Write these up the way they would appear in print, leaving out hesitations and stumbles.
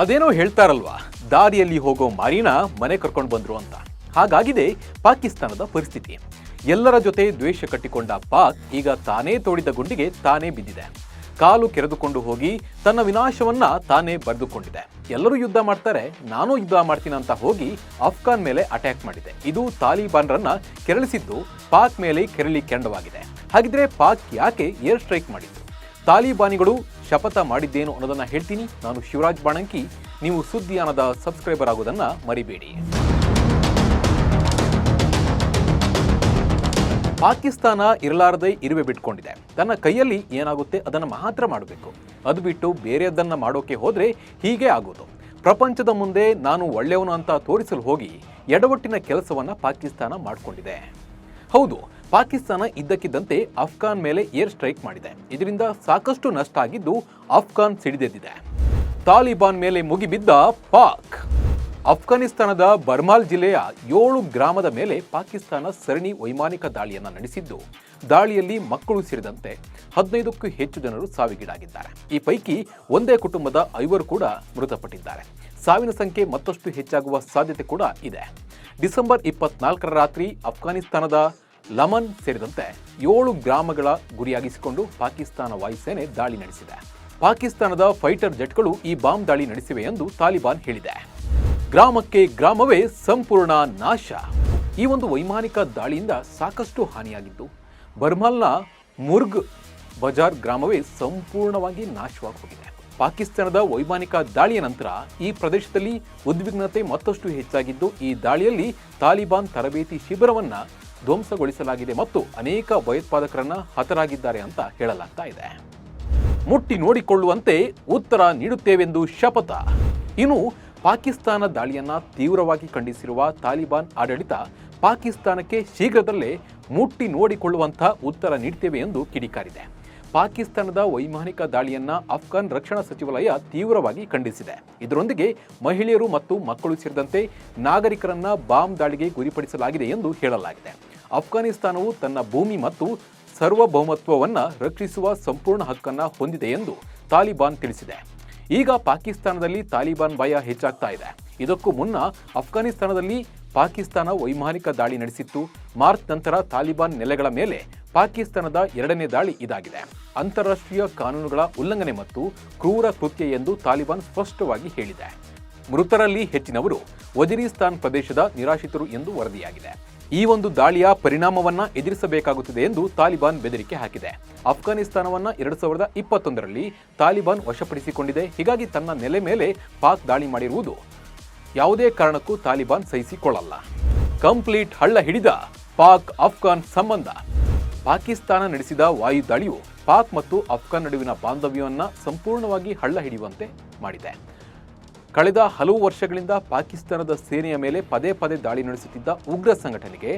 ಅದೇನೋ ಹೇಳ್ತಾರಲ್ವಾ, ದಾರಿಯಲ್ಲಿ ಹೋಗೋ ಮಾರಿನ ಮನೆ ಕರ್ಕೊಂಡು ಬಂದ್ರು ಅಂತ. ಹಾಗಾಗಿದೆ ಪಾಕಿಸ್ತಾನದ ಪರಿಸ್ಥಿತಿ. ಎಲ್ಲರ ಜೊತೆ ದ್ವೇಷ ಕಟ್ಟಿಕೊಂಡ ಪಾಕ್ ಈಗ ತಾನೇ ತೋಡಿದ ಗುಂಡಿಗೆ ತಾನೇ ಬಿದ್ದಿದೆ. ಕಾಲು ಕೆರೆದುಕೊಂಡು ಹೋಗಿ ತನ್ನ ವಿನಾಶವನ್ನ ತಾನೇ ಬರೆದುಕೊಂಡಿದೆ. ಎಲ್ಲರೂ ಯುದ್ಧ ಮಾಡ್ತಾರೆ, ನಾನು ಯುದ್ಧ ಮಾಡ್ತೀನಿ ಅಂತ ಹೋಗಿ ಅಫ್ಘಾನ್ ಮೇಲೆ ಅಟ್ಯಾಕ್ ಮಾಡಿದೆ. ಇದು ತಾಲಿಬಾನ್ರನ್ನ ಕೆರಳಿಸಿದ್ದು ಪಾಕ್ ಮೇಲೆ ಕೆರಳಿ ಕೆಂಡವಾಗಿದೆ. ಹಾಗಿದ್ರೆ ಪಾಕ್ ಯಾಕೆ ಏರ್ ಸ್ಟ್ರೈಕ್ ಮಾಡಿದ್ದು? ತಾಲಿಬಾನಿಗಳು ಶಪಥ ಮಾಡಿದ್ದೇನು ಅನ್ನೋದನ್ನ ಹೇಳ್ತೀನಿ. ನಾನು ಶಿವರಾಜ್ ಬಾಣಂಕಿ. ನೀವು ಸುದ್ದಿಯಾನದ ಸಬ್ಸ್ಕ್ರೈಬರ್ ಆಗೋದನ್ನ ಮರಿಬೇಡಿ. ಪಾಕಿಸ್ತಾನ ಇರಲಾರದೆ ಇರುವೆ ಬಿಟ್ಕೊಂಡಿದೆ. ತನ್ನ ಕೈಯಲ್ಲಿ ಏನಾಗುತ್ತೆ ಅದನ್ನು ಮಾತ್ರ ಮಾಡಬೇಕು. ಅದು ಬಿಟ್ಟು ಬೇರೆಯದನ್ನ ಮಾಡೋಕೆ ಹೋದ್ರೆ ಹೀಗೆ ಆಗೋದು. ಪ್ರಪಂಚದ ಮುಂದೆ ನಾನು ಒಳ್ಳೆಯವನು ಅಂತ ತೋರಿಸಲು ಹೋಗಿ ಎಡವಟ್ಟಿನ ಕೆಲಸವನ್ನ ಪಾಕಿಸ್ತಾನ ಮಾಡಿಕೊಂಡಿದೆ. ಹೌದು, ಪಾಕಿಸ್ತಾನ ಇದ್ದಕ್ಕಿದ್ದಂತೆ ಅಫ್ಘಾನ್ ಮೇಲೆ ಏರ್ ಸ್ಟ್ರೈಕ್ ಮಾಡಿದೆ. ಇದರಿಂದ ಸಾಕಷ್ಟು ನಷ್ಟ ಆಗಿದ್ದು ಅಫ್ಘಾನ್ ಸಿಡಿದೆದ್ದಿದೆ. ತಾಲಿಬಾನ್ ಮೇಲೆ ಮುಗಿಬಿದ್ದ ಪಾಕ್. ಅಫ್ಘಾನಿಸ್ತಾನದ ಬರ್ಮಾಲ್ ಜಿಲ್ಲೆಯ 7 ಗ್ರಾಮದ ಮೇಲೆ ಪಾಕಿಸ್ತಾನ ಸರಣಿ ವೈಮಾನಿಕ ದಾಳಿಯನ್ನು ನಡೆಸಿದ್ದು, ದಾಳಿಯಲ್ಲಿ ಮಕ್ಕಳು ಸೇರಿದಂತೆ 15ಕ್ಕೂ ಹೆಚ್ಚು ಜನರು ಸಾವಿಗೀಡಾಗಿದ್ದಾರೆ. ಈ ಪೈಕಿ ಒಂದೇ ಕುಟುಂಬದ 5 ಕೂಡ ಮೃತಪಟ್ಟಿದ್ದಾರೆ. ಸಾವಿನ ಸಂಖ್ಯೆ ಮತ್ತಷ್ಟು ಹೆಚ್ಚಾಗುವ ಸಾಧ್ಯತೆ ಕೂಡ ಇದೆ. ಡಿಸೆಂಬರ್ 24ರ ರಾತ್ರಿ ಅಫ್ಘಾನಿಸ್ತಾನದ ಲಮನ್ ಸೇರಿದಂತೆ 7 ಗ್ರಾಮಗಳ ಗುರಿಯಾಗಿಸಿಕೊಂಡು ಪಾಕಿಸ್ತಾನ ವಾಯುಸೇನೆ ದಾಳಿ ನಡೆಸಿದೆ. ಪಾಕಿಸ್ತಾನದ ಫೈಟರ್ ಜೆಟ್ಗಳು ಈ ಬಾಂಬ್ ದಾಳಿ ನಡೆಸಿವೆ ಎಂದು ತಾಲಿಬಾನ್ ಹೇಳಿದೆ. ಗ್ರಾಮಕ್ಕೆ ಗ್ರಾಮವೇ ಸಂಪೂರ್ಣ ನಾಶ. ಈ ಒಂದು ವೈಮಾನಿಕ ದಾಳಿಯಿಂದ ಸಾಕಷ್ಟು ಹಾನಿಯಾಗಿದ್ದು, ಬರ್ಮಾಲ್ನ ಮುರ್ಗ್ ಬಜಾರ್ ಗ್ರಾಮವೇ ಸಂಪೂರ್ಣವಾಗಿ ನಾಶವಾಗಿ ಹೋಗಿದೆ. ಪಾಕಿಸ್ತಾನದ ವೈಮಾನಿಕ ದಾಳಿಯ ನಂತರ ಈ ಪ್ರದೇಶದಲ್ಲಿ ಉದ್ವಿಗ್ನತೆ ಮತ್ತಷ್ಟು ಹೆಚ್ಚಾಗಿದ್ದು, ಈ ದಾಳಿಯಲ್ಲಿ ತಾಲಿಬಾನ್ ತರಬೇತಿ ಶಿಬಿರವನ್ನ ಧ್ವಂಸಗೊಳಿಸಲಾಗಿದೆ ಮತ್ತು ಅನೇಕ ಭಯೋತ್ಪಾದಕರನ್ನ ಹತರಾಗಿದ್ದಾರೆ ಅಂತ ಹೇಳಲಾಗ್ತಾ ಇದೆ. ಮುಟ್ಟಿ ನೋಡಿಕೊಳ್ಳುವಂತೆ ಉತ್ತರ ನೀಡುತ್ತೇವೆಂದು ಶಪಥ. ಇನ್ನು ಪಾಕಿಸ್ತಾನ ದಾಳಿಯನ್ನ ತೀವ್ರವಾಗಿ ಖಂಡಿಸಿರುವ ತಾಲಿಬಾನ್ ಆಡಳಿತ ಪಾಕಿಸ್ತಾನಕ್ಕೆ ಶೀಘ್ರದಲ್ಲೇ ಮುಟ್ಟಿ ನೋಡಿಕೊಳ್ಳುವಂತಹ ಉತ್ತರ ನೀಡ್ತೇವೆ ಎಂದು ಕಿಡಿಕಾರಿದೆ. ಪಾಕಿಸ್ತಾನದ ವೈಮಾನಿಕ ದಾಳಿಯನ್ನ ಅಫ್ಘಾನ್ ರಕ್ಷಣಾ ಸಚಿವಾಲಯ ತೀವ್ರವಾಗಿ ಖಂಡಿಸಿದೆ. ಇದರೊಂದಿಗೆ ಮಹಿಳೆಯರು ಮತ್ತು ಮಕ್ಕಳು ಸೇರಿದಂತೆ ನಾಗರಿಕರನ್ನ ಬಾಂಬ್ ದಾಳಿಗೆ ಗುರಿಪಡಿಸಲಾಗಿದೆ ಎಂದು ಹೇಳಲಾಗಿದೆ. ಅಫ್ಘಾನಿಸ್ತಾನವು ತನ್ನ ಭೂಮಿ ಮತ್ತು ಸಾರ್ವಭೌಮತ್ವವನ್ನು ರಕ್ಷಿಸುವ ಸಂಪೂರ್ಣ ಹಕ್ಕನ್ನು ಹೊಂದಿದೆ ಎಂದು ತಾಲಿಬಾನ್ ತಿಳಿಸಿದೆ. ಈಗ ಪಾಕಿಸ್ತಾನದಲ್ಲಿ ತಾಲಿಬಾನ್ ಭಯ ಹೆಚ್ಚಾಗ್ತಾ ಇದೆ. ಇದಕ್ಕೂ ಮುನ್ನ ಅಫ್ಘಾನಿಸ್ತಾನದಲ್ಲಿ ಪಾಕಿಸ್ತಾನ ವೈಮಾನಿಕ ದಾಳಿ ನಡೆಸಿತ್ತು. ಮಾರ್ಚ್ ನಂತರ ತಾಲಿಬಾನ್ ನೆಲೆಗಳ ಮೇಲೆ ಪಾಕಿಸ್ತಾನದ 2ನೇ ದಾಳಿ ಇದಾಗಿದೆ. ಅಂತಾರಾಷ್ಟ್ರೀಯ ಕಾನೂನುಗಳ ಉಲ್ಲಂಘನೆ ಮತ್ತು ಕ್ರೂರ ಕೃತ್ಯ ಎಂದು ತಾಲಿಬಾನ್ ಸ್ಪಷ್ಟವಾಗಿ ಹೇಳಿದೆ. ಮೃತರಲ್ಲಿ ಹೆಚ್ಚಿನವರು ವಜಿರಿಸ್ತಾನ್ ಪ್ರದೇಶದ ನಿರಾಶ್ರಿತರು ಎಂದು ವರದಿಯಾಗಿದೆ. ಈ ಒಂದು ದಾಳಿಯ ಪರಿಣಾಮವನ್ನ ಎದುರಿಸಬೇಕಾಗುತ್ತದೆ ಎಂದು ತಾಲಿಬಾನ್ ಬೆದರಿಕೆ ಹಾಕಿದೆ. ಅಫ್ಘಾನಿಸ್ತಾನವನ್ನ 2021ರಲ್ಲಿ ತಾಲಿಬಾನ್ ವಶಪಡಿಸಿಕೊಂಡಿದೆ. ಹೀಗಾಗಿ ತನ್ನ ನೆಲೆ ಮೇಲೆ ಪಾಕ್ ದಾಳಿ ಮಾಡಿರುವುದು ಯಾವುದೇ ಕಾರಣಕ್ಕೂ ತಾಲಿಬಾನ್ ಸಹಿಸಿಕೊಳ್ಳಲ್ಲ. ಕಂಪ್ಲೀಟ್ ಹಳ್ಳ ಹಿಡಿದ ಪಾಕ್ ಅಫ್ಘಾನ್ ಸಂಬಂಧ. ಪಾಕಿಸ್ತಾನ ನಡೆಸಿದ ವಾಯು ದಾಳಿಯು ಪಾಕ್ ಮತ್ತು ಅಫ್ಘಾನ್ ನಡುವಿನ ಬಾಂಧವ್ಯವನ್ನ ಸಂಪೂರ್ಣವಾಗಿ ಹಳ್ಳ ಹಿಡಿಯುವಂತೆ ಮಾಡಿದೆ. ಕಳೆದ ಹಲವು ವರ್ಷಗಳಿಂದ ಪಾಕಿಸ್ತಾನದ ಸೇನೆಯ ಮೇಲೆ ಪದೇ ಪದೇ ದಾಳಿ ನಡೆಸುತ್ತಿದ್ದ ಉಗ್ರ ಸಂಘಟನೆಗೆ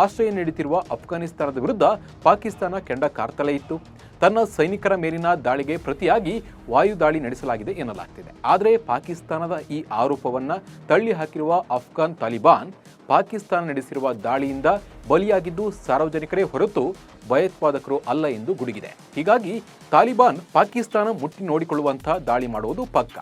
ಆಶ್ರಯ ನೀಡುತ್ತಿರುವ ಅಫ್ಘಾನಿಸ್ತಾನದ ವಿರುದ್ಧ ಪಾಕಿಸ್ತಾನ ಕೆಂಡ ಕಾರ್ತಲೇ ಇತ್ತು. ತನ್ನ ಸೈನಿಕರ ಮೇಲಿನ ದಾಳಿಗೆ ಪ್ರತಿಯಾಗಿ ವಾಯು ದಾಳಿ ನಡೆಸಲಾಗಿದೆ ಎನ್ನಲಾಗ್ತಿದೆ. ಆದರೆ ಪಾಕಿಸ್ತಾನದ ಈ ಆರೋಪವನ್ನು ತಳ್ಳಿ ಹಾಕಿರುವ ಅಫ್ಘಾನ್ ತಾಲಿಬಾನ್ ಪಾಕಿಸ್ತಾನ ನಡೆಸಿರುವ ದಾಳಿಯಿಂದ ಬಲಿಯಾಗಿದ್ದು ಸಾರ್ವಜನಿಕರೇ ಹೊರತು ಭಯೋತ್ಪಾದಕರು ಅಲ್ಲ ಎಂದು ಗುಡುಗಿದೆ. ಹೀಗಾಗಿ ತಾಲಿಬಾನ್ ಪಾಕಿಸ್ತಾನ ಮುಟ್ಟಿ ನೋಡಿಕೊಳ್ಳುವಂತಹ ದಾಳಿ ಮಾಡುವುದು ಪಕ್ಕ.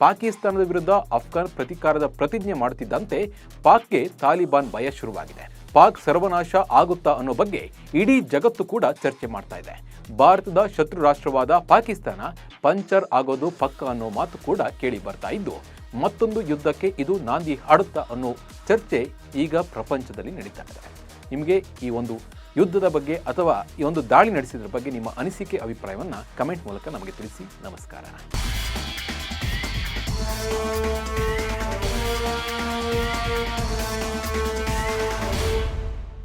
ಪಾಕಿಸ್ತಾನದ ವಿರುದ್ಧ ಅಫ್ಘಾನ್ ಪ್ರತೀಕಾರದ ಪ್ರತಿಜ್ಞೆ ಮಾಡುತ್ತಿದ್ದಂತೆ ಪಾಕ್ಗೆ ತಾಲಿಬಾನ್ ಭಯ ಶುರುವಾಗಿದೆ. ಪಾಕ್ ಸರ್ವನಾಶ ಆಗುತ್ತಾ ಅನ್ನೋ ಬಗ್ಗೆ ಇಡೀ ಜಗತ್ತು ಕೂಡ ಚರ್ಚೆ ಮಾಡ್ತಾ ಇದೆ. ಭಾರತದ ಶತ್ರು ರಾಷ್ಟ್ರವಾದ ಪಾಕಿಸ್ತಾನ ಪಂಚರ್ ಆಗೋದು ಪಕ್ಕ ಅನ್ನೋ ಮಾತು ಕೂಡ ಕೇಳಿ ಬರ್ತಾ ಇದ್ದು, ಮತ್ತೊಂದು ಯುದ್ಧಕ್ಕೆ ಇದು ನಾಂದಿ ಹಾಡುತ್ತಾ ಅನ್ನೋ ಚರ್ಚೆ ಈಗ ಪ್ರಪಂಚದಲ್ಲಿ ನಡೀತಾ ಇದೆ. ನಿಮಗೆ ಈ ಒಂದು ಯುದ್ಧದ ಬಗ್ಗೆ ಅಥವಾ ಈ ಒಂದು ದಾಳಿ ನಡೆಸಿದ್ರ ಬಗ್ಗೆ ನಿಮ್ಮ ಅನಿಸಿಕೆ ಅಭಿಪ್ರಾಯವನ್ನು ಕಮೆಂಟ್ ಮೂಲಕ ನಮಗೆ ತಿಳಿಸಿ. ನಮಸ್ಕಾರ.